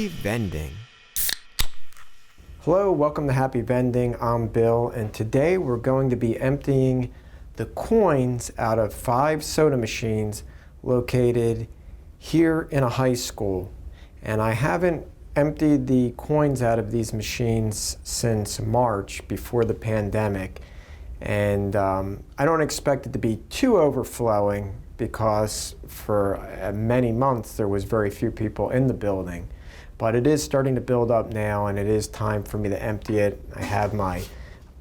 Happy Vending. Hello, welcome to Happy Vending. I'm Bill, and today we're going to be emptying the coins out of 5 soda machines located here in a high school. And I haven't emptied the coins out of these machines since March, before the pandemic. And I don't expect it to be too overflowing because for many months there was very few people in the building. But it is starting to build up now, and it is time for me to empty it. I have my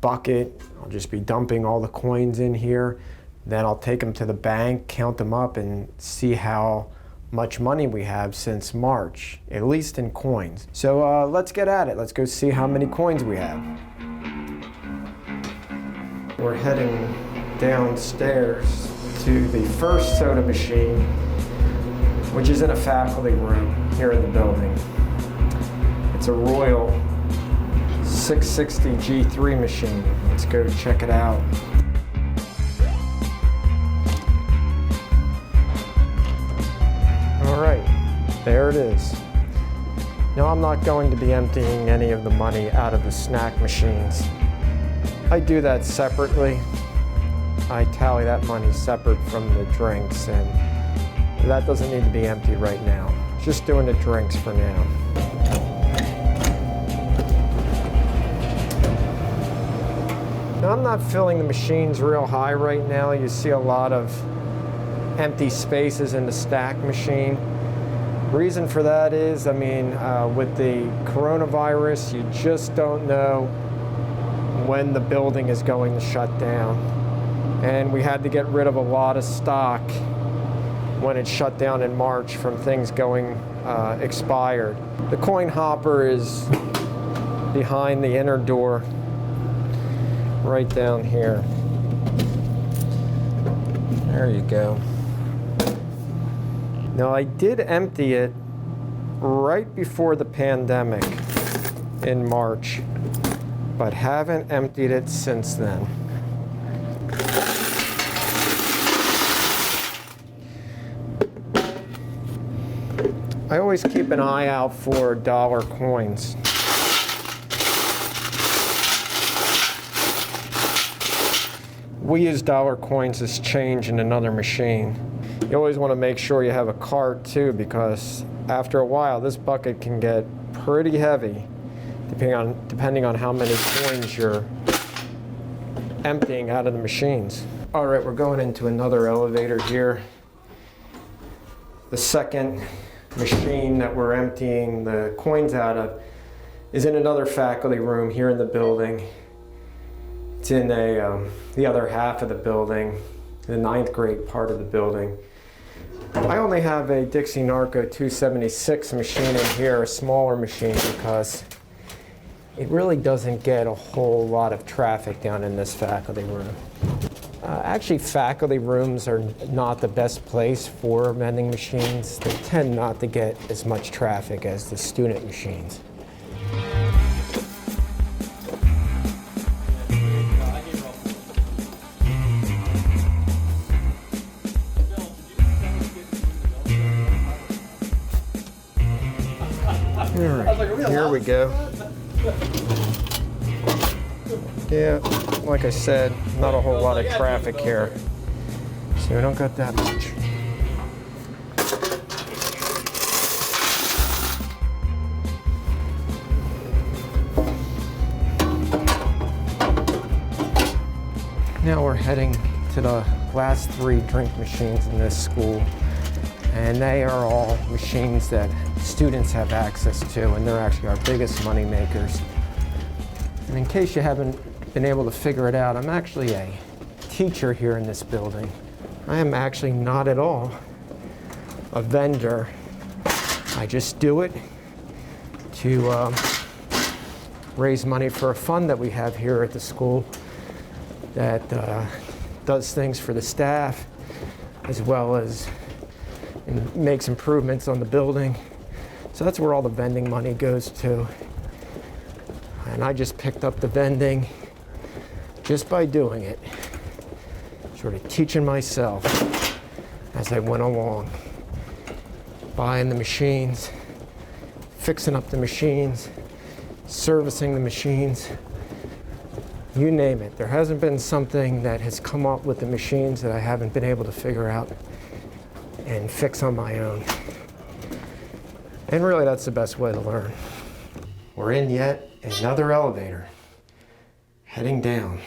bucket. I'll just be dumping all the coins in here. Then I'll take them to the bank, count them up, and see how much money we have since March, at least in coins. So let's get at it. Let's go see how many coins we have. We're heading downstairs to the first soda machine, which is in a faculty room here in the building. It's a Royal 660 G3 machine. Let's go check it out. All right, there it is. Now I'm not going to be emptying any of the money out of the snack machines. I do that separately. I tally that money separate from the drinks, and that doesn't need to be emptied right now. Just doing the drinks for now. Now I'm not filling the machines real high right now. You see a lot of empty spaces in the stack machine. Reason for that is, with the coronavirus, you just don't know when the building is going to shut down. And we had to get rid of a lot of stock when it shut down in March from things going expired. The coin hopper is behind the inner door, right down here. There you go. Now I did empty it right before the pandemic in March, but haven't emptied it since then. I always keep an eye out for dollar coins. We use dollar coins as change in another machine. You always want to make sure you have a cart too, because after a while this bucket can get pretty heavy depending on how many coins you're emptying out of the machines. All right, we're going into another elevator here. The second machine that we're emptying the coins out of is in another faculty room here in the building. It's in the other half of the building, the 9th grade part of the building. I only have a Dixie Narco 276 machine in here, a smaller machine, because it really doesn't get a whole lot of traffic down in this faculty room. Actually, faculty rooms are not the best place for vending machines. They tend not to get as much traffic as the student machines. All right, here we go. Yeah, like I said, not a whole lot of traffic here, so we don't got that much. Now we're heading to the last 3 drink machines in this school, and they are all machines that students have access to, and they're actually our biggest money makers. And in case you haven't been able to figure it out, I'm actually a teacher here in this building. I am actually not at all a vendor. I just do it to raise money for a fund that we have here at the school that does things for the staff, as well as makes improvements on the building. So that's where all the vending money goes to. And I just picked up the vending just by doing it. Sort of teaching myself as I went along. Buying the machines, fixing up the machines, servicing the machines, you name it. There hasn't been something that has come up with the machines that I haven't been able to figure out and fix on my own. And really, that's the best way to learn. We're in yet another elevator, heading down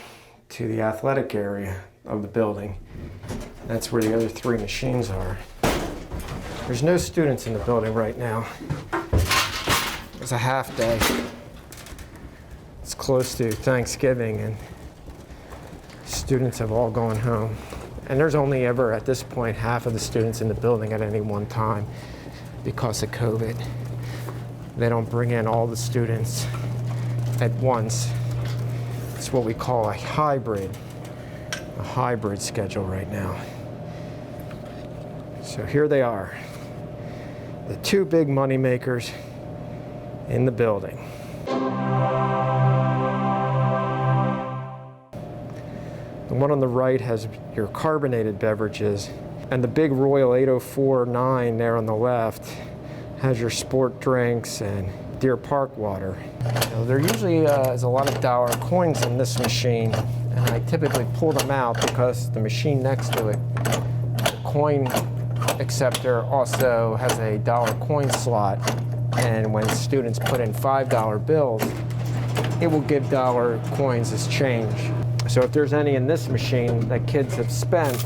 to the athletic area of the building. That's where the other 3 machines are. There's no students in the building right now. It's a half day. It's close to Thanksgiving and students have all gone home. And there's only ever, at this point, half of the students in the building at any one time because of COVID. They don't bring in all the students at once. It's what we call a hybrid schedule right now. So here they are, the 2 big money makers in the building. The one on the right has your carbonated beverages, and the big Royal 8049 there on the left has your sport drinks and Deer Park water. Now, there usually is a lot of dollar coins in this machine, and I typically pull them out because the machine next to it, the coin acceptor, also has a dollar coin slot, and when students put in $5 bills, it will give dollar coins as change. So if there's any in this machine that kids have spent,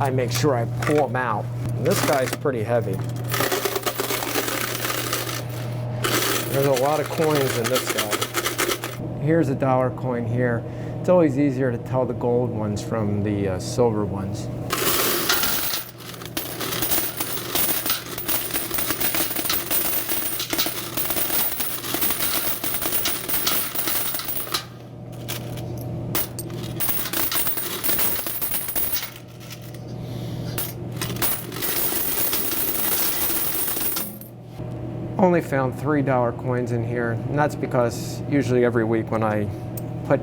I make sure I pull them out. And this guy's pretty heavy. There's a lot of coins in this guy. Here's a dollar coin here. It's always easier to tell the gold ones from the silver ones. Only found $3 coins in here, and that's because usually every week when I put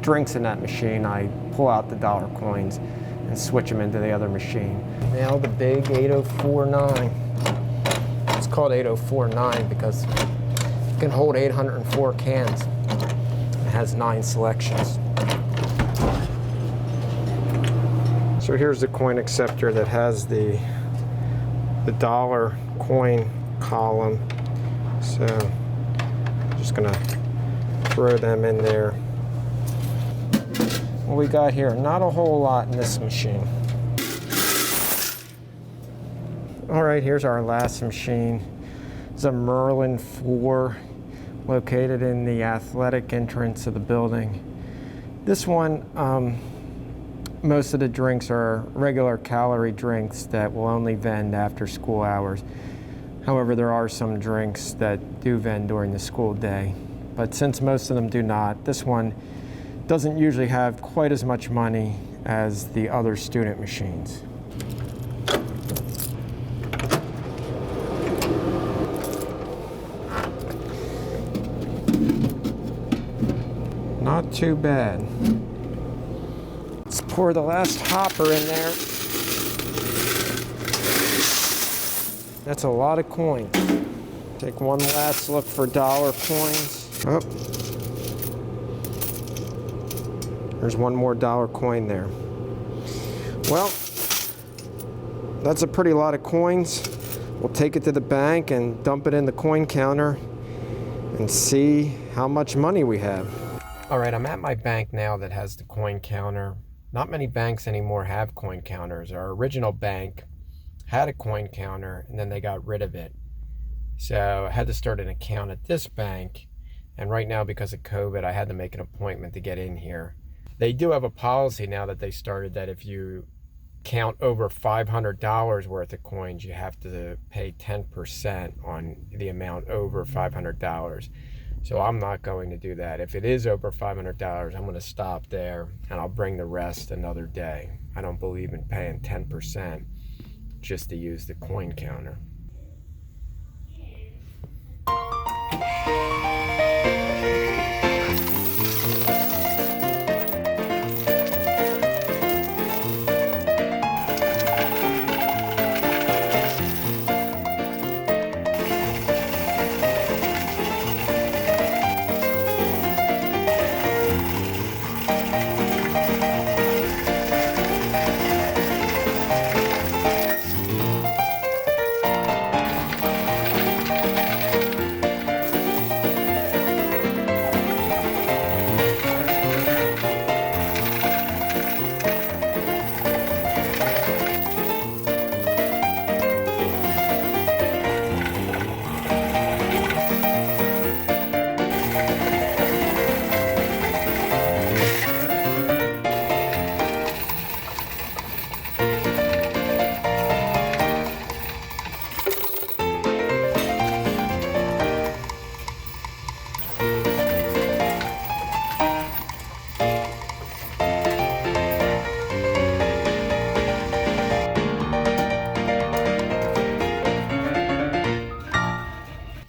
drinks in that machine, I pull out the dollar coins and switch them into the other machine. Now the big 8049. It's called 8049 because it can hold 804 cans. It has 9 selections. So here's the coin acceptor that has the dollar coin column. So just gonna throw them in there. What we got here, not a whole lot in this machine. All right, here's our last machine. It's a Merlin 4 located in the athletic entrance of the building. This one, most of the drinks are regular calorie drinks that will only vend after school hours. However, there are some drinks that do vend during the school day. But since most of them do not, this one doesn't usually have quite as much money as the other student machines. Not too bad. Let's pour the last hopper in there. That's a lot of coins. Take one last look for dollar coins. Oh, there's one more dollar coin there. Well, that's a pretty lot of coins. We'll take it to the bank and dump it in the coin counter and see how much money we have. All right, I'm at my bank now that has the coin counter. Not many banks anymore have coin counters. Our original bank had a coin counter and then they got rid of it. So I had to start an account at this bank, and right now because of COVID I had to make an appointment to get in here. They do have a policy now that they started that if you count over $500 worth of coins, you have to pay 10% on the amount over $500. So I'm not going to do that. If it is over $500, I'm going to stop there and I'll bring the rest another day. I don't believe in paying 10% just to use the coin counter.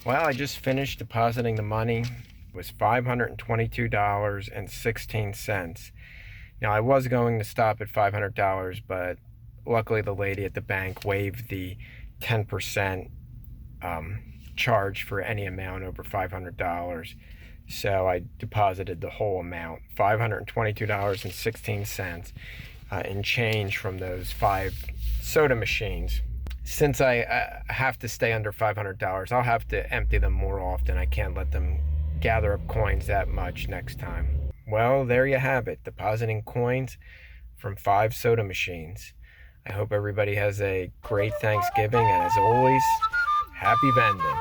Well, I just finished depositing the money. It was $522.16. Now, I was going to stop at $500, but luckily the lady at the bank waived the 10% charge for any amount over $500. So I deposited the whole amount, $522.16, in change from those 5 soda machines. Since I have to stay under $500, I'll have to empty them more often. I can't let them gather up coins that much next time. Well, there you have it, depositing coins from 5 soda machines. I hope everybody has a great Thanksgiving, and as always, happy vending.